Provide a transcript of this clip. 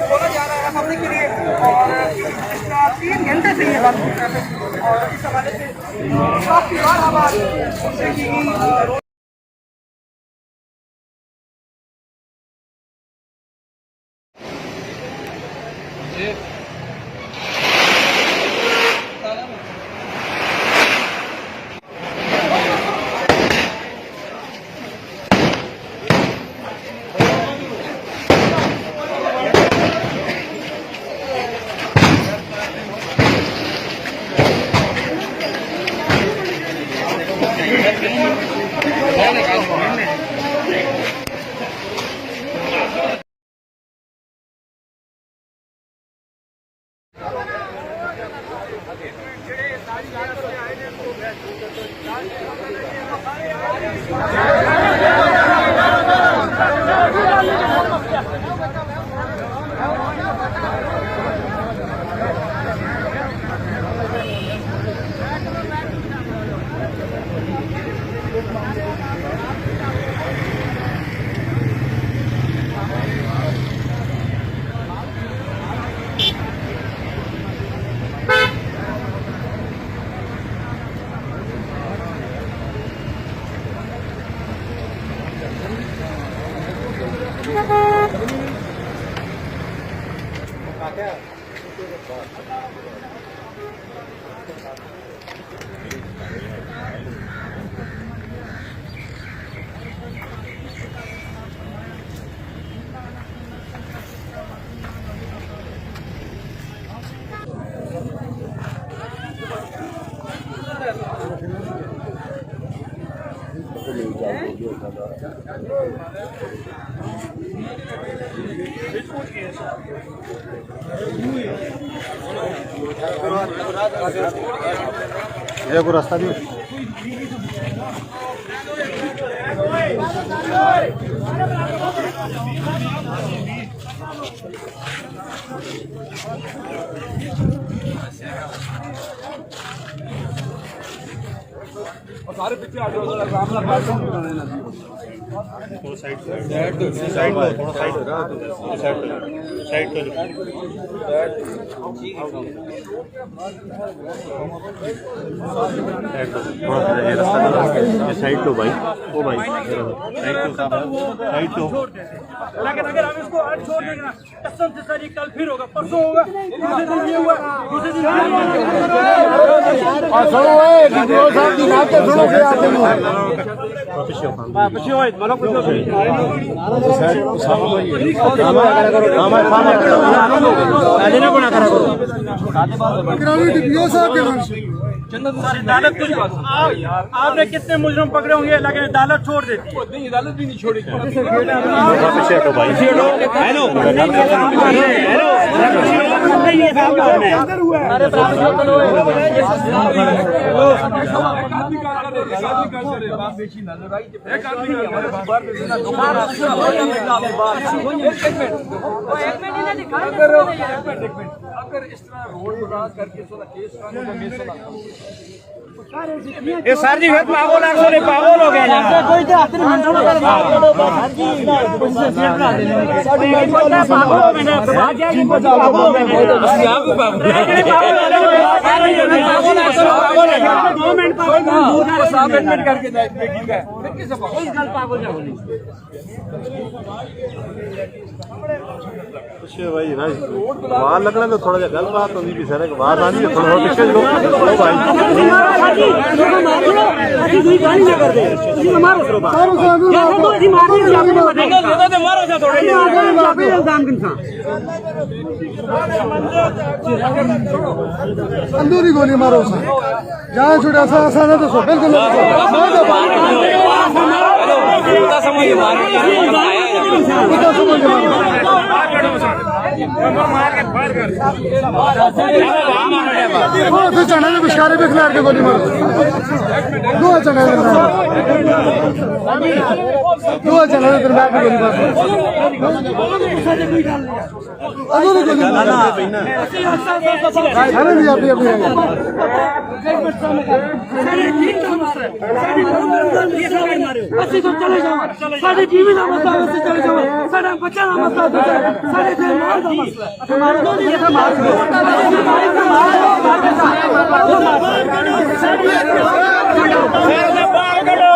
बोला जा रहा है पब्लिक के लिए और इसका 3 घंटे से ये बंद है और इस हवाले से काफी बार हमारे उनसे की ये को रास्ता दियो और सारे पीछे आ जाओ रामला साइड थोड़ा साइड साइड तो भाई ओ भाई साइड तो लेकिन अगर हम इसको आज छोड़ देंगे ना कसम से सर ये कल फिर होगा परसों होगा दूसरे दिन ये हुआ दूसरे दिन और सुनो डीपीओ साहब की बात तो सुनो फिर आते डीपीओ साहब के अदालत कुछ आपने कितने मुजरिम पकड़े होंगे लेकिन अदालत छोड़ देती अदालत भी नहीं छोड़ेगी पीछे हटो भाई हेलो अगर इस तरह रोड विकास करके ये सर जी फिर पागल आंसू पागल हो गए कोई तो अपने मंडल में सर जी भाई ना बाहर लगना तो थोड़ा सा गल बात होगी भी सर बाहर आनी थोड़ा पीछे लोग भाई अंदूरी गोली मारो जहाँ छुड़ा सा तो सो बिल्कुल चना के बिस्कारे पे खिलाड़ के गोली मारो दो चना के गोली मारो अरे भी अपनी ਅਸੀਂ ਤਾਂ ਚਲੇ ਜਾਵਾਂ ਸਾਡੇ ਜੀਵਨ ਦਾ ਮਸਲਾ ਅਸੀਂ ਚਲੇ ਜਾਵਾਂ ਸਾਡਾ ਬੱਚਾ ਦਾ ਮਸਲਾ ਸਾਡੇ ਤੇ ਮਾਰ ਦਾ ਮਸਲਾ ਹਮਾਰਾ ਦੋ ਇਹ ਮਾਰ करो